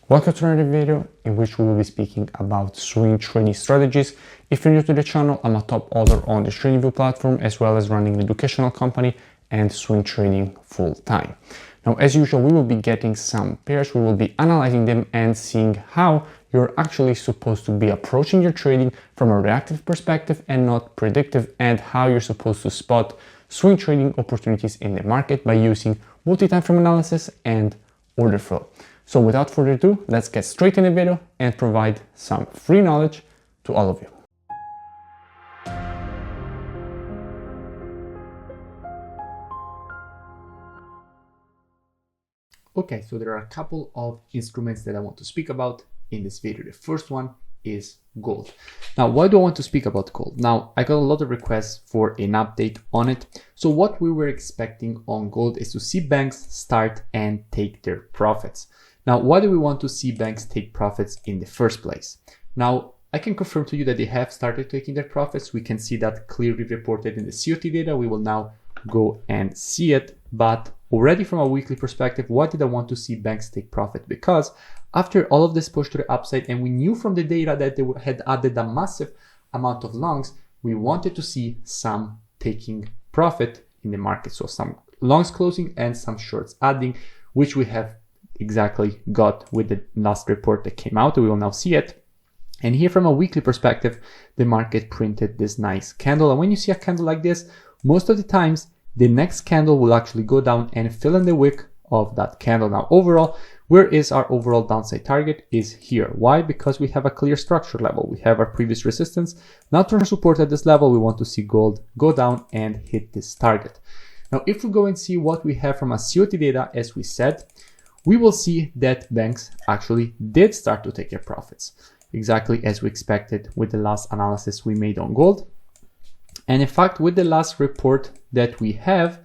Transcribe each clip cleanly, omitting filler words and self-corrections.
Welcome to another video in which we will be speaking about swing trading strategies. If you're new to the channel, I'm a top author on the TRADINGVIEW platform, as well as running an educational company and swing trading full time. Now, as usual, we will be getting some pairs, we will be analyzing them and seeing how you're actually supposed to be approaching your trading from a reactive perspective and not predictive, and how you're supposed to spot swing trading opportunities in the market by using multi-time frame analysis and order flow. So without further ado, let's get straight in the video and provide some free knowledge to all of you. Okay, so there are a couple of instruments that I want to speak about in this video. The first one is gold. Now, why do I want to speak about gold? Now, I got a lot of requests for an update on it. So what we were expecting on gold is to see banks start and take their profits. Now, why do we want to see banks take profits in the first place? Now, I can confirm to you that they have started taking their profits. We can see that clearly reported in the COT data. We will now go and see it. But already from a weekly perspective, why did I want to see banks take profit? Because after all of this push to the upside, and we knew from the data that they had added a massive amount of longs, we wanted to see some taking profit in the market. So some longs closing and some shorts adding, which we have exactly got with the last report that came out. We will now see it. And here from a weekly perspective, the market printed this nice candle. And when you see a candle like this, most of the times the next candle will actually go down and fill in the wick of that candle. Now overall, where is our overall downside target? Is here. Why? Because we have a clear structure level. We have our previous resistance, now turn support at this level. We want to see gold go down and hit this target. Now if we go and see what we have from a COT data, as we said, we will see that banks actually did start to take their profits, exactly as we expected with the last analysis we made on gold. And in fact, with the last report that we have,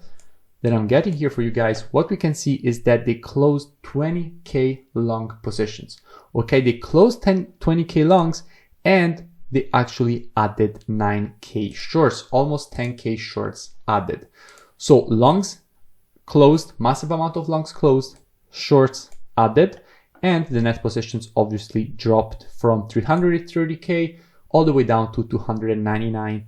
that I'm getting here for you guys, what we can see is that they closed 20K long positions. Okay, they closed 20K longs, and they actually added 9K shorts, almost 10K shorts added. So longs closed, massive amount of longs closed, shorts added, and the net positions obviously dropped from 330K all the way down to 299K.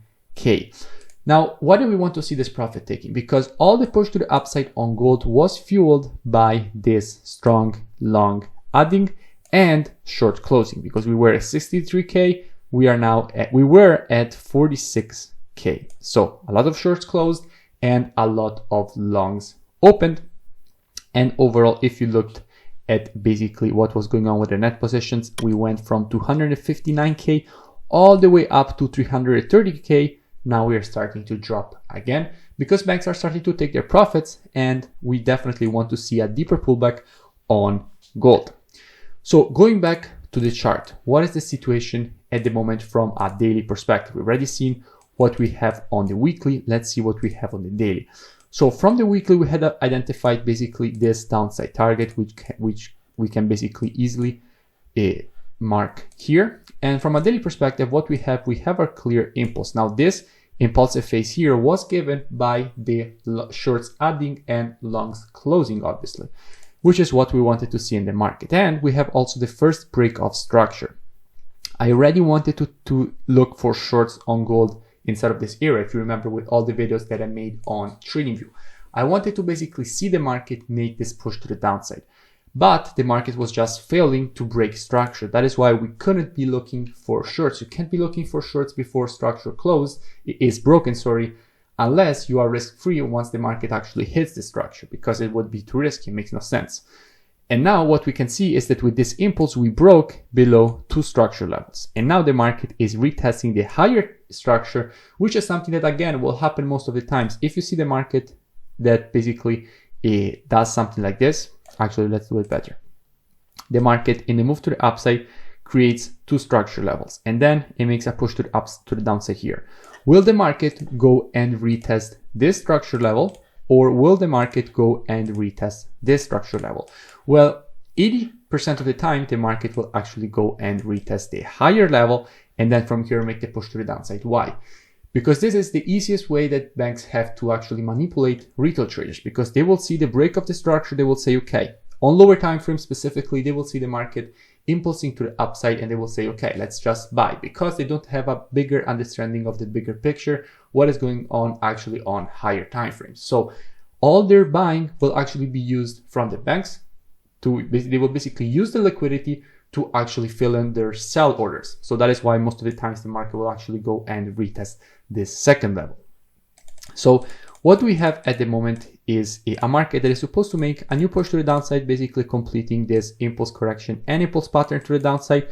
Now, why do we want to see this profit taking? Because all the push to the upside on gold was fueled by this strong long adding and short closing, because we were at 63K, we were at 46K. So a lot of shorts closed and a lot of longs opened. And overall, if you looked at basically what was going on with the net positions, we went from 259K all the way up to 330K. Now we are starting to drop again because banks are starting to take their profits, and we definitely want to see a deeper pullback on gold. So going back to the chart, what is the situation at the moment from a daily perspective? We've already seen what we have on the weekly. Let's see what we have on the daily. So from the weekly, we had identified basically this downside target, which we can basically easily mark here. And from a daily perspective, what we have our clear impulse. Now this impulsive phase here was given by the shorts adding and longs closing, obviously, which is what we wanted to see in the market. And we have also the first break of structure. I already wanted to look for shorts on gold inside of this area. If you remember, with all the videos that I made on TradingView, I wanted to basically see the market make this push to the downside, but the market was just failing to break structure. That is why we couldn't be looking for shorts. You can't be looking for shorts before structure closed, it is broken, sorry, unless you are risk-free once the market actually hits the structure, because it would be too risky, it makes no sense. And now what we can see is that with this impulse, we broke below two structure levels. And now the market is retesting the higher structure, which is something that again will happen most of the times. If you see the market that basically does something like this, actually, let's do it better. The market in the move to the upside creates two structure levels, and then it makes a push to the downside here. Will the market go and retest this structure level, or will the market go and retest this structure level? Well, 80% of the time, the market will actually go and retest the higher level, and then from here make the push to the downside. Why? Because this is the easiest way that banks have to actually manipulate retail traders, because they will see the break of the structure. They will say, okay, On lower time frames specifically, they will see the market impulsing to the upside and they will say, okay, let's just buy, because they don't have a bigger understanding of the bigger picture, what is going on actually on higher time frames. So all their buying will actually be used from the banks they will basically use the liquidity to actually fill in their sell orders. So that is why most of the times the market will actually go and retest this second level. So what we have at the moment is a market that is supposed to make a new push to the downside, basically completing this impulse correction and impulse pattern to the downside.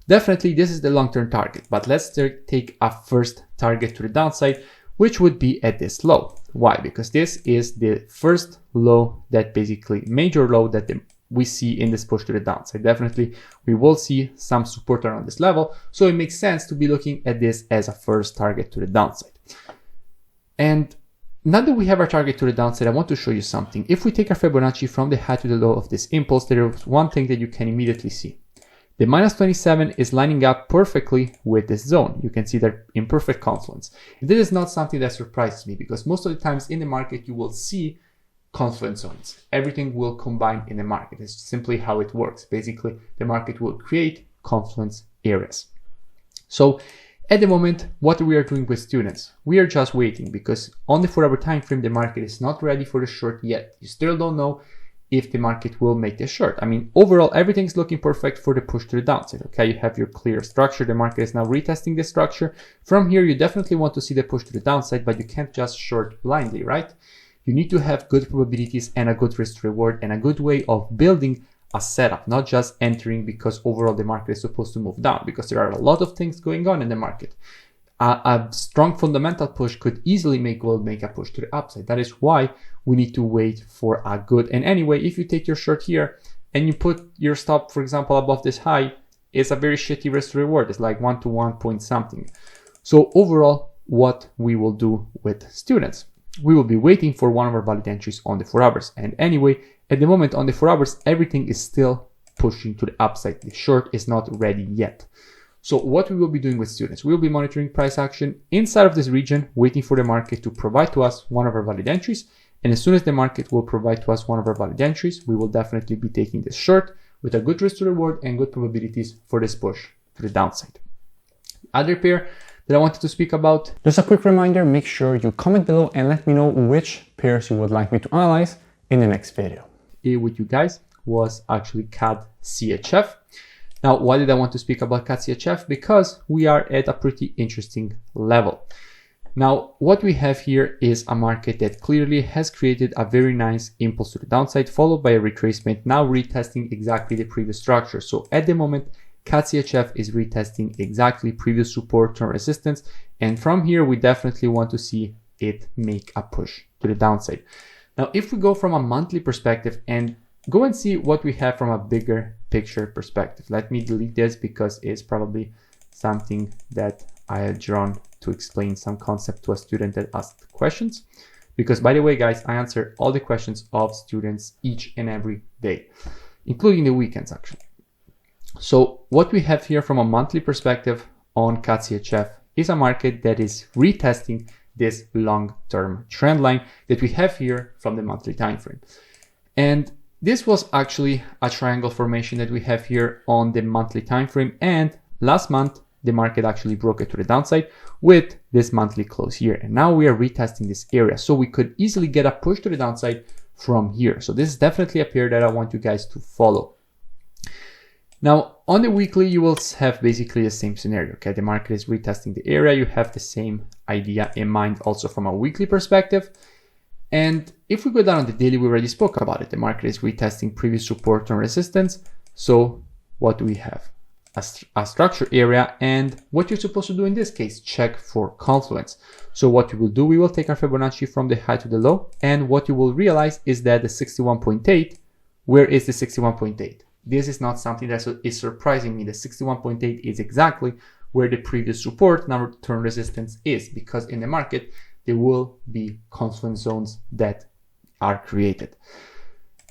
Definitely this is the long-term target, but let's take a first target to the downside, which would be at this low. Why? Because this is the first low, that basically major low that we see in this push to the downside. Definitely we will see some support around this level, so it makes sense to be looking at this as a first target to the downside. And now that we have our target to the downside, I want to show you something. If we take our Fibonacci from the high to the low of this impulse, there is one thing that you can immediately see. The -27 is lining up perfectly with this zone. You can see they're in perfect confluence. This is not something that surprises me, because most of the times in the market you will see confluence zones. Everything will combine in the market. It's simply how it works. Basically, the market will create confluence areas. So at the moment, what we are doing with students, we are just waiting, because on the 4-hour time frame, the market is not ready for the short yet. You still don't know if the market will make the short. I mean, overall, everything's looking perfect for the push to the downside. Okay, you have your clear structure. The market is now retesting the structure. From here, you definitely want to see the push to the downside, but you can't just short blindly, right? You need to have good probabilities and a good risk to reward and a good way of building a setup, not just entering because overall the market is supposed to move down, because there are a lot of things going on in the market. A strong fundamental push could easily make gold make a push to the upside. That is why we need to wait for a good. And anyway, if you take your short here and you put your stop, for example, above this high, it's a very shitty risk to reward. It's like 1 to 1 point something. So overall, what we will do with students, we will be waiting for one of our valid entries on the 4 hours. And anyway, at the moment on the 4 hours, everything is still pushing to the upside. The short is not ready yet. So what we will be doing with students, we will be monitoring price action inside of this region, waiting for the market to provide to us one of our valid entries. And as soon as the market will provide to us one of our valid entries, we will definitely be taking this short with a good risk to reward and good probabilities for this push to the downside. Other pair that I wanted to speak about. Just a quick reminder, make sure you comment below and let me know which pairs you would like me to analyze in the next video. Here with you guys was actually CADCHF. Now, why did I want to speak about CADCHF? Because we are at a pretty interesting level. Now, what we have here is a market that clearly has created a very nice impulse to the downside, followed by a retracement, now retesting exactly the previous structure. So at the moment, CADCHF is retesting exactly previous support and resistance. And from here, we definitely want to see it make a push to the downside. Now, if we go from a monthly perspective and go and see what we have from a bigger picture perspective. Let me delete this because it's probably something that I had drawn to explain some concept to a student that asked questions. Because by the way, guys, I answer all the questions of students each and every day, including the weekends actually. So what we have here from a monthly perspective on CADCHF is a market that is retesting this long-term trend line that we have here from the monthly time frame. And this was actually a triangle formation that we have here on the monthly time frame, and last month the market actually broke it to the downside with this monthly close here, and now we are retesting this area, so we could easily get a push to the downside from here. So this is definitely a pair that I want you guys to follow. Now on the weekly you will have basically the same scenario. Okay, the market is retesting the area, you have the same idea in mind also from a weekly perspective. And if we go down on the daily, we already spoke about it. The market is retesting previous support and resistance. So what do we have? A structure area, and what you're supposed to do in this case, check for confluence. So what we will do, we will take our Fibonacci from the high to the low, and what you will realize is that the 61.8, where is the 61.8? This is not something that is surprising me. The 61.8 is exactly where the previous support and return resistance is, because in the market, there will be confluence zones that are created.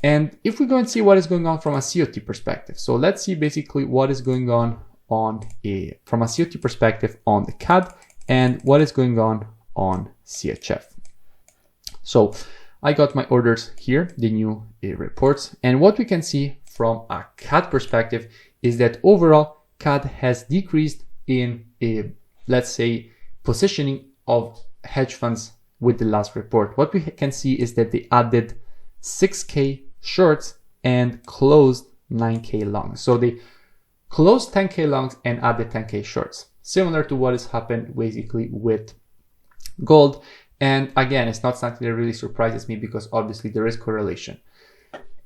And if we go and see what is going on from a COT perspective, so let's see basically what is going on from a COT perspective on the CAD and what is going on CHF. So I got my orders here, the new reports. And what we can see from a CAD perspective is that overall CAD has decreased in let's say, positioning of hedge funds with the last report. What we can see is that they added 6K shorts and closed 9K longs. So they closed 10K longs and added 10K shorts, similar to what has happened basically with gold. And again, it's not something that really surprises me because obviously there is correlation.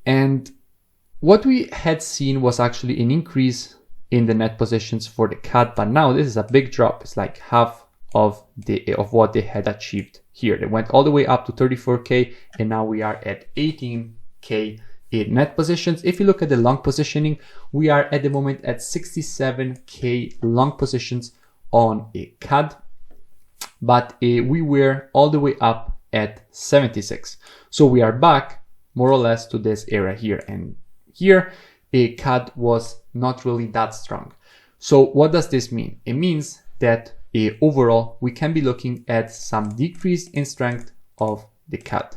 And what we had seen was actually an increase in the net positions for the CAD, but now this is a big drop. It's like half of what they had achieved here. They went all the way up to 34K and now we are at 18K in net positions. If you look at the long positioning, we are at the moment at 67K long positions on a CAD, but we were all the way up at 76. So we are back more or less to this area here, and here a CAD was not really that strong. So what does this mean? It means that overall we can be looking at some decrease in strength of the CAD.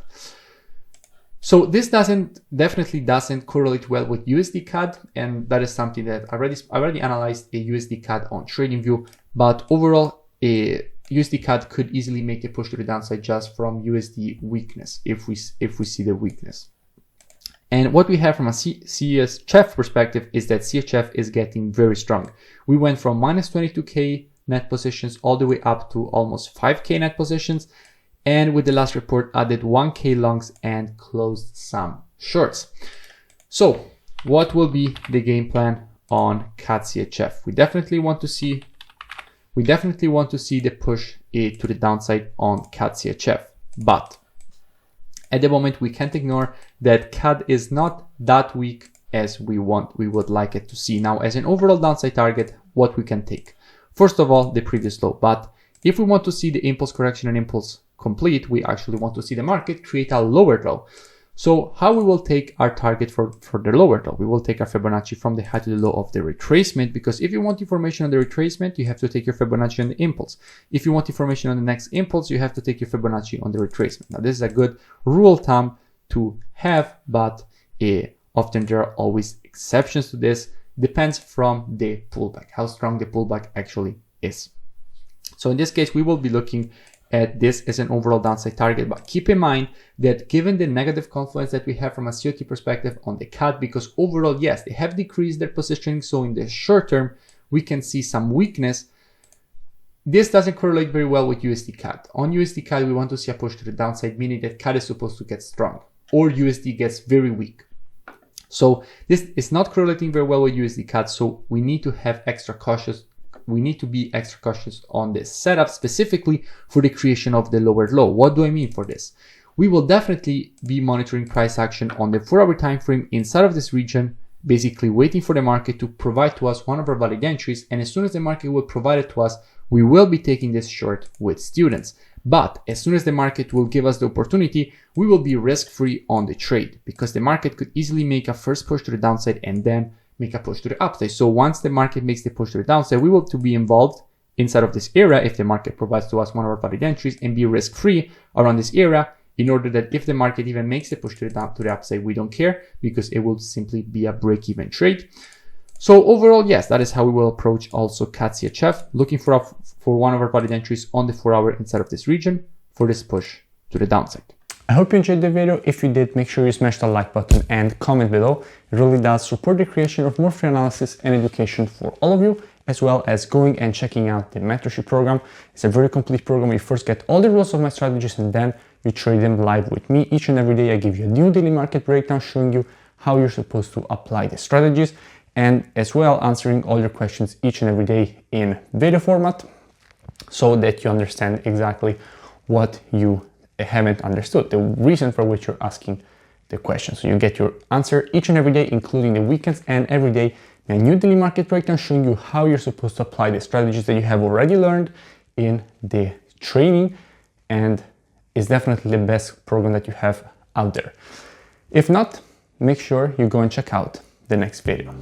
So this definitely doesn't correlate well with USD CAD, and that is something that I already analyzed a USD CAD on TradingView, but overall a USD CAD could easily make a push to the downside just from USD weakness if we see the weakness. And what we have from a CHF perspective is that CHF is getting very strong. We went from minus 22K net positions all the way up to almost 5K net positions. And with the last report added 1K longs and closed some shorts. So what will be the game plan on CADCHF? We definitely want to see the push to the downside on CADCHF, but at the moment we can't ignore that CAD is not that weak as we would like it to see. Now, as an overall downside target, what we can take? First of all, the previous low, but if we want to see the impulse correction and impulse complete, we actually want to see the market create a lower low. So how we will take our target for the lower low? We will take our Fibonacci from the high to the low of the retracement, because if you want information on the retracement, you have to take your Fibonacci on the impulse. If you want information on the next impulse, you have to take your Fibonacci on the retracement. Now, this is a good rule of thumb to have, but often there are always exceptions to this. Depends from the pullback, how strong the pullback actually is. So in this case, we will be looking at this as an overall downside target, but keep in mind that given the negative confluence that we have from a COT perspective on the CAD, because overall, yes, they have decreased their positioning, so in the short term, we can see some weakness. This doesn't correlate very well with USD CAD. On USD CAD, we want to see a push to the downside, meaning that CAD is supposed to get strong, or USD gets very weak. So this is not correlating very well with USD CAD, so we need to have extra cautious. We need to be extra cautious on this setup, specifically for the creation of the lower low. What do I mean for this? We will definitely be monitoring price action on the 4-hour time frame inside of this region, basically waiting for the market to provide to us one of our valid entries. And as soon as the market will provide it to us, we will be taking this short with students. But as soon as the market will give us the opportunity, we will be risk-free on the trade, because the market could easily make a first push to the downside and then make a push to the upside. So once the market makes the push to the downside, we will to be involved inside of this area if the market provides to us one of our valid entries, and be risk-free around this area, in order that if the market even makes the push to the upside, we don't care, because it will simply be a break-even trade. So overall, yes, that is how we will approach also CADCHF, looking for one of our valid entries on the 4-hour inside of this region for this push to the downside. I hope you enjoyed the video. If you did, make sure you smash the like button and comment below. It really does support the creation of more free analysis and education for all of you, as well as going and checking out the mentorship program. It's a very complete program. You first get all the rules of my strategies, and then you trade them live with me. Each and every day I give you a new daily market breakdown showing you how you're supposed to apply the strategies, and as well answering all your questions each and every day in video format, so that you understand exactly what you haven't understood, the reason for which you're asking the question. So you get your answer each and every day, including the weekends, and every day a new daily market breakdown showing you how you're supposed to apply the strategies that you have already learned in the training, and is definitely the best program that you have out there. If not, make sure you go and check out the next video.